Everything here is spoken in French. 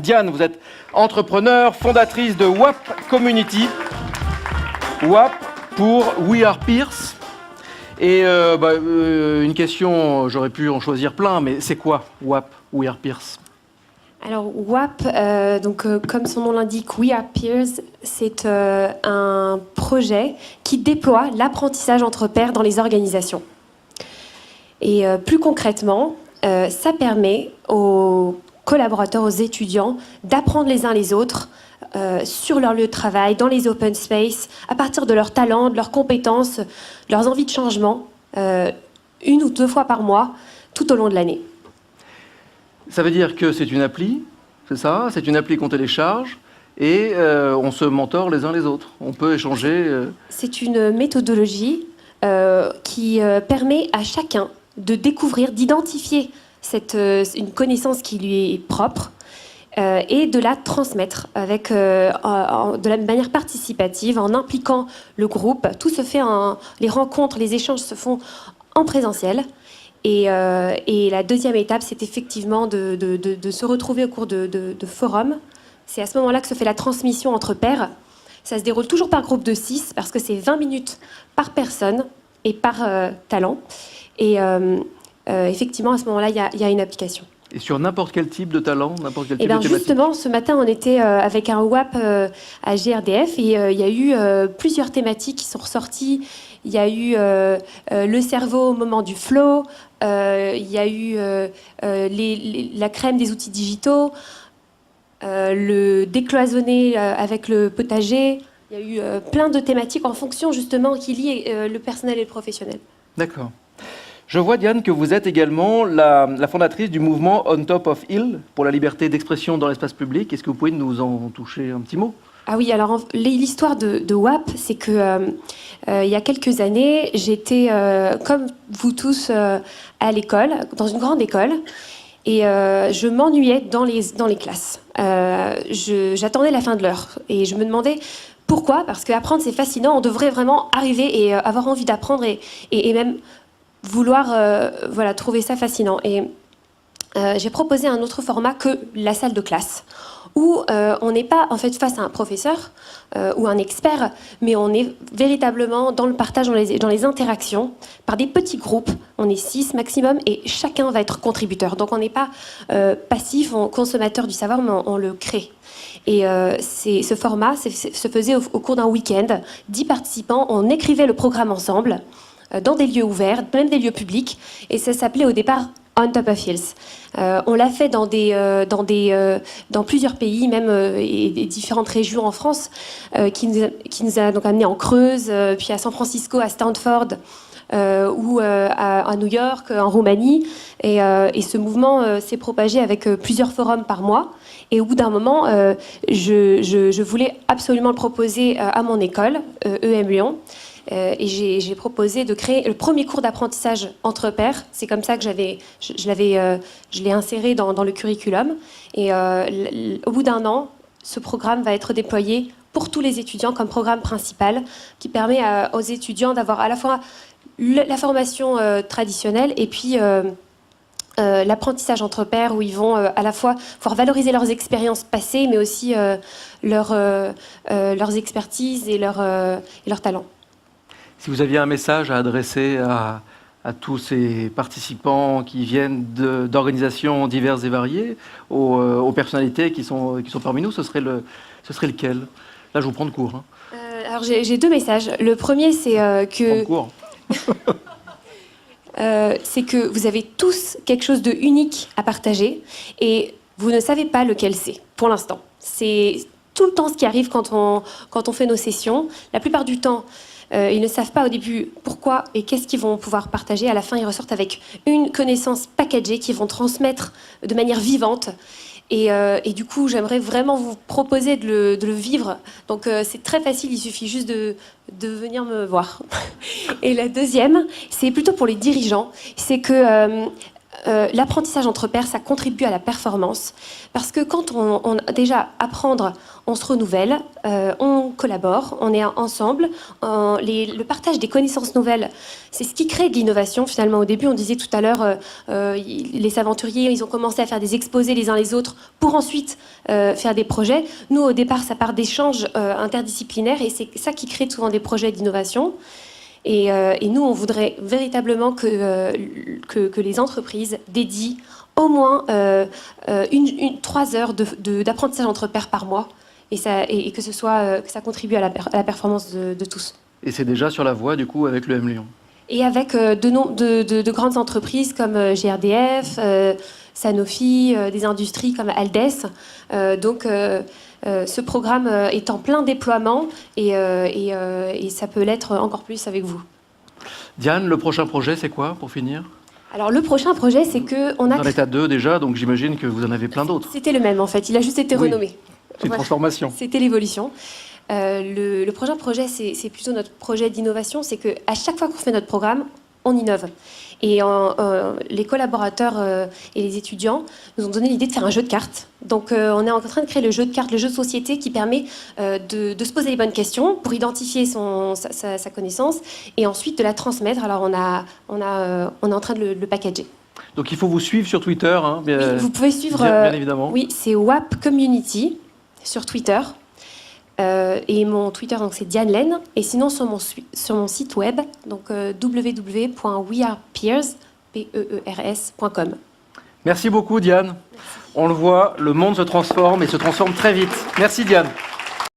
Diane, vous êtes entrepreneur, fondatrice de WAP Community. WAP pour We Are Peers. Et une question, j'aurais pu en choisir plein, mais c'est quoi WAP, We Are Peers? Alors WAP, comme son nom l'indique, We Are Peers, c'est un projet qui déploie l'apprentissage entre pairs dans les organisations. Et plus concrètement, ça permet aux collaborateurs, aux étudiants, d'apprendre les uns les autres sur leur lieu de travail, dans les open space, à partir de leurs talents, de leurs compétences, de leurs envies de changement, 1 ou 2 fois par mois, tout au long de l'année. Ça veut dire que c'est une appli, c'est ça? C'est une appli qu'on télécharge et on se mentore les uns les autres. On peut échanger. C'est une méthodologie qui permet à chacun de découvrir, d'identifier une connaissance qui lui est propre et de la transmettre avec, de la manière participative, en impliquant le groupe. Tout se fait les rencontres, les échanges se font en présentiel. Et la deuxième étape, c'est effectivement de se retrouver au cours de forums. C'est à ce moment-là que se fait la transmission entre pairs. Ça se déroule toujours par groupe de 6, parce que c'est 20 minutes par personne et par talent. Et effectivement, à ce moment-là, il y a une application. Et sur n'importe quel type de talent, n'importe quel type de thématique? Justement, ce matin, on était avec un WAP à GRDF et il y a eu plusieurs thématiques qui sont ressorties. Il y a eu le cerveau au moment du flow, il y a eu la crème des outils digitaux, le décloisonner avec le potager. Il y a eu plein de thématiques en fonction justement qui lient le personnel et le professionnel. D'accord. Je vois, Diane, que vous êtes également la fondatrice du mouvement On Top of Hill pour la liberté d'expression dans l'espace public. Est-ce que vous pouvez nous en toucher un petit mot? Ah oui, alors l'histoire de WAP, c'est que il y a quelques années, j'étais, comme vous tous, à l'école, dans une grande école, et je m'ennuyais dans les classes. J'attendais la fin de l'heure, et je me demandais pourquoi, parce qu'apprendre c'est fascinant, on devrait vraiment arriver et avoir envie d'apprendre et même vouloir trouver ça fascinant. Et j'ai proposé un autre format que la salle de classe, où on n'est pas en fait face à un professeur ou un expert, mais on est véritablement dans le partage, dans les interactions, par des petits groupes. On est 6 maximum et chacun va être contributeur. Donc on n'est pas passif, consommateur du savoir, mais on le crée. Et ce format se faisait au cours d'un week-end. 10 participants, on écrivait le programme ensemble, dans des lieux ouverts, même des lieux publics, et ça s'appelait au départ On Top of Hills. On l'a fait dans plusieurs pays, même et différentes régions en France, qui nous a donc amenés en Creuse, puis à San Francisco, à Stanford, ou à New York, en Roumanie. Et ce mouvement s'est propagé avec plusieurs forums par mois. Et au bout d'un moment, je voulais absolument le proposer à mon école, EM Lyon. Et j'ai proposé de créer le premier cours d'apprentissage entre pairs. C'est comme ça que je l'ai inséré dans le curriculum. Et au bout d'1 an, ce programme va être déployé pour tous les étudiants comme programme principal, qui permet aux étudiants d'avoir à la fois la formation traditionnelle et puis l'apprentissage entre pairs, où ils vont à la fois pouvoir valoriser leurs expériences passées, mais aussi leurs expertises et leurs talents. Si vous aviez un message à adresser à tous ces participants qui viennent d'organisations diverses et variées, aux personnalités qui sont parmi nous, ce serait lequel? Là, je vous prends de court. Hein. Alors, j'ai 2 messages. Le premier, c'est que... c'est que vous avez tous quelque chose de unique à partager et vous ne savez pas lequel c'est, pour l'instant. C'est tout le temps ce qui arrive quand on fait nos sessions. La plupart du temps, ils ne savent pas au début pourquoi et qu'est-ce qu'ils vont pouvoir partager. À la fin, ils ressortent avec une connaissance packagée qu'ils vont transmettre de manière vivante. Et du coup, j'aimerais vraiment vous proposer de le vivre. Donc, c'est très facile, il suffit juste de venir me voir. Et la deuxième, c'est plutôt pour les dirigeants. C'est que l'apprentissage entre pairs, ça contribue à la performance. Parce que quand on déjà apprendre, on se renouvelle, on collabore, on est ensemble. Le partage des connaissances nouvelles, c'est ce qui crée de l'innovation. Finalement, au début, on disait tout à l'heure, les aventuriers, ils ont commencé à faire des exposés les uns les autres pour ensuite faire des projets. Nous, au départ, ça part d'échanges interdisciplinaires et c'est ça qui crée souvent des projets d'innovation. Et nous, on voudrait véritablement que les entreprises dédient au moins 3 heures d'apprentissage entre pairs par mois et que ça contribue à la performance de tous. Et c'est déjà sur la voie, du coup, avec le M Lyon. Et avec de grandes entreprises comme GRDF, Sanofi, des industries comme Aldes. Donc, ce programme est en plein déploiement et ça peut l'être encore plus avec vous. Diane, le prochain projet, c'est quoi, pour finir? Alors, le prochain projet, c'est qu'on a... Dans l'état 2 déjà, donc j'imagine que vous en avez plein d'autres. C'était le même, en fait. Il a juste été renommé. C'est une transformation. C'était l'évolution. Le prochain projet, c'est plutôt notre projet d'innovation. C'est qu'à chaque fois qu'on fait notre programme, on innove. Et les collaborateurs et les étudiants nous ont donné l'idée de faire un jeu de cartes. Donc on est en train de créer le jeu de cartes, le jeu de société qui permet de se poser les bonnes questions pour identifier sa connaissance et ensuite de la transmettre. Alors on est en train de le packager. Donc il faut vous suivre sur Twitter. Hein, oui, vous pouvez suivre... bien évidemment. Oui, c'est WAP Community sur Twitter. Et mon Twitter, donc c'est Diane Laine. Et sinon, sur mon site web, donc www.wearepeers.com. Merci beaucoup, Diane. Merci. On le voit, le monde se transforme et se transforme très vite. Merci, Diane.